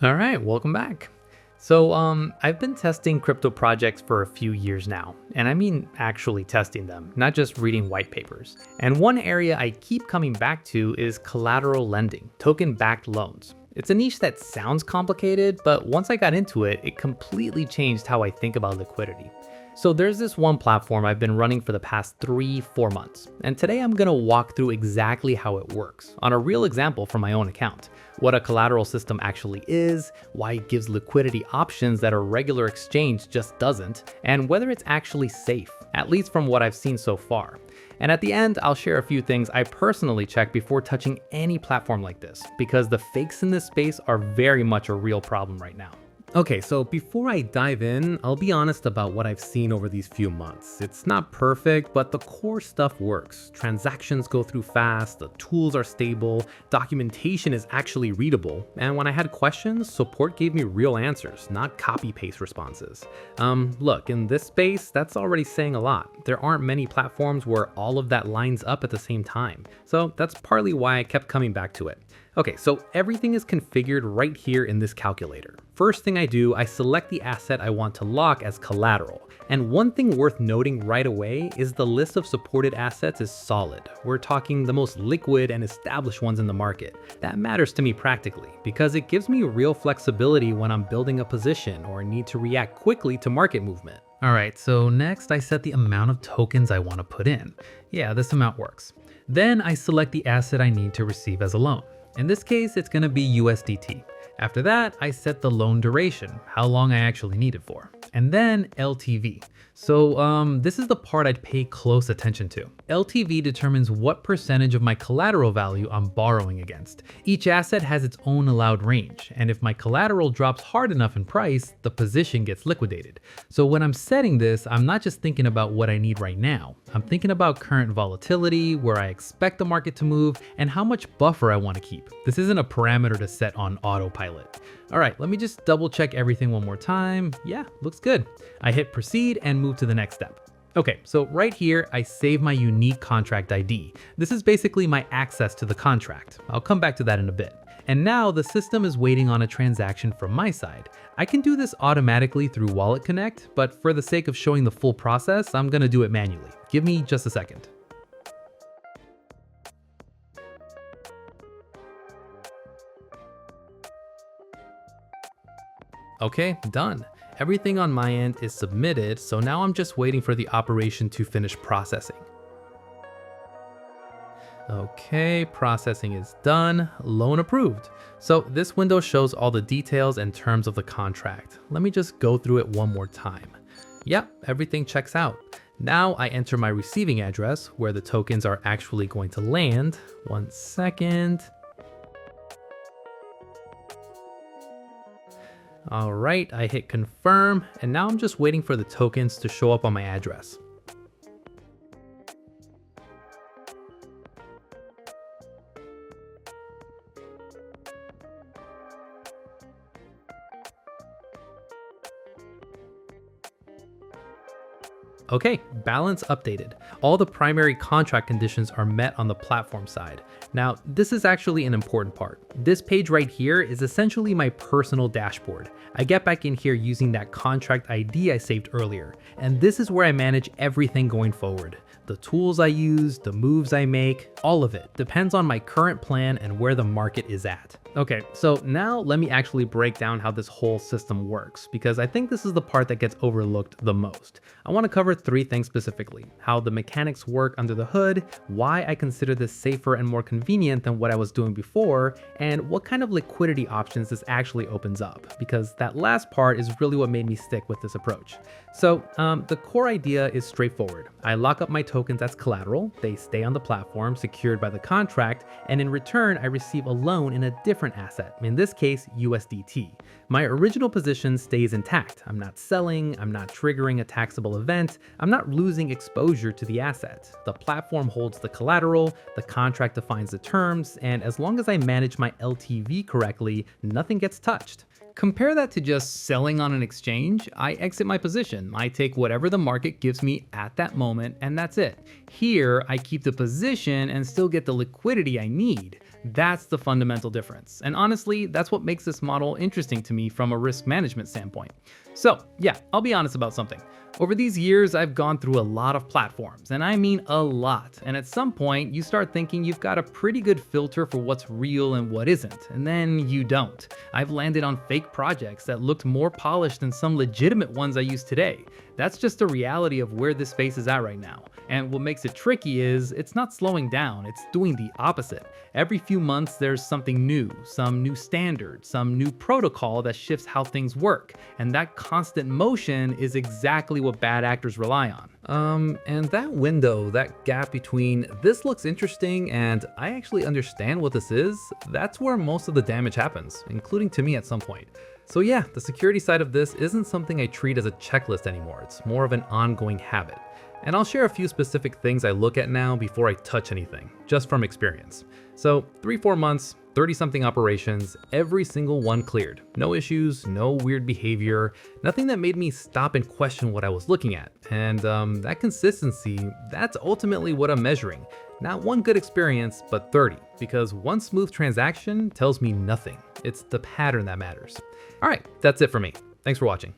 All right, welcome back. I've been testing crypto projects for a few years now, and I mean actually testing them, not just reading white papers. And one area I keep coming back to is collateral lending, token-backed loans. It's a niche that sounds complicated, but once I got into it, it completely changed how I think about liquidity. So there's this one platform I've been running for the past 3-4 months, and today I'm gonna walk through exactly how it works on a real example from my own account, what a collateral system actually is, why it gives liquidity options that a regular exchange just doesn't, and whether it's actually safe, at least from what I've seen so far. And at the end, I'll share a few things I personally check before touching any platform like this, because the fakes in this space are very much a real problem right now. Okay, so before I dive in, I'll be honest about what I've seen over these few months. It's not perfect, but the core stuff works. Transactions go through fast, the tools are stable, documentation is actually readable, and when I had questions, support gave me real answers, not copy-paste responses. Look, in this space, that's already saying a lot. There aren't many platforms where all of that lines up at the same time, so that's partly why I kept coming back to it. Okay, so everything is configured right here in this calculator. First thing I do, I select the asset I want to lock as collateral. And one thing worth noting right away is the list of supported assets is solid. We're talking the most liquid and established ones in the market. That matters to me practically because it gives me real flexibility when I'm building a position or need to react quickly to market movement. All right, so next I set the amount of tokens I want to put in. Yeah, this amount works. Then I select the asset I need to receive as a loan. In this case, it's gonna be USDT. After that, I set the loan duration, how long I actually need it for, and then LTV. So this is the part I'd pay close attention to. LTV determines what percentage of my collateral value I'm borrowing against. Each asset has its own allowed range, and if my collateral drops hard enough in price, the position gets liquidated. So when I'm setting this, I'm not just thinking about what I need right now. I'm thinking about current volatility, where I expect the market to move, and how much buffer I want to keep. This isn't a parameter to set on autopilot. All right, let me just double check everything one more time. Yeah, looks good. I hit proceed and move to the next step. Okay, so right here, I save my unique contract ID. This is basically my access to the contract. I'll come back to that in a bit. And now the system is waiting on a transaction from my side. I can do this automatically through Wallet Connect, but for the sake of showing the full process, I'm gonna do it manually. Give me just a second. Okay, done. Everything on my end is submitted, so now I'm just waiting for the operation to finish processing. Okay, processing is done, loan approved. So this window shows all the details and terms of the contract. Let me just go through it one more time. Yep, everything checks out. Now I enter my receiving address where the tokens are actually going to land. 1 second. All right, I hit confirm, and now I'm just waiting for the tokens to show up on my address. Okay, balance updated. All the primary contract conditions are met on the platform side. Now, this is actually an important part. This page right here is essentially my personal dashboard. I get back in here using that contract ID I saved earlier, and this is where I manage everything going forward. The tools I use, the moves I make, all of it depends on my current plan and where the market is at. Okay, so now let me actually break down how this whole system works, because I think this is the part that gets overlooked the most. I want to cover 3 things specifically: how the mechanics work under the hood, why I consider this safer and more convenient than what I was doing before, and what kind of liquidity options this actually opens up, because that last part is really what made me stick with this approach. So the core idea is straightforward. I lock up my tokens as collateral, they stay on the platform secured by the contract, and in return I receive a loan in a different asset, in this case USDT. My original position stays intact. I'm not selling, I'm not triggering a taxable event, I'm not losing exposure to the asset. The platform holds the collateral, the contract defines the terms, and as long as I manage my LTV correctly, nothing gets touched. Compare that to just selling on an exchange. I exit my position. I take whatever the market gives me at that moment, and that's it. Here, I keep the position and still get the liquidity I need. That's the fundamental difference. And honestly, that's what makes this model interesting to me from a risk management standpoint. So yeah, I'll be honest about something. Over these years, I've gone through a lot of platforms, and I mean a lot. And at some point, you start thinking you've got a pretty good filter for what's real and what isn't, and then you don't. I've landed on fake projects that looked more polished than some legitimate ones I use today. That's just the reality of where this space is at right now. And what makes it tricky is it's not slowing down, it's doing the opposite. Every few months, there's something new, some new standard, some new protocol that shifts how things work. And that constant motion is exactly what bad actors rely on. And that window, that gap between this looks interesting and I actually understand what this is, that's where most of the damage happens, including to me at some point. So yeah, the security side of this isn't something I treat as a checklist anymore. It's more of an ongoing habit. And I'll share a few specific things I look at now before I touch anything, just from experience. So 3-4 months, 30-something operations, every single one cleared. No issues, no weird behavior, nothing that made me stop and question what I was looking at. And that consistency, that's ultimately what I'm measuring. Not one good experience, but 30, because one smooth transaction tells me nothing. It's the pattern that matters. All right, that's it for me. Thanks for watching.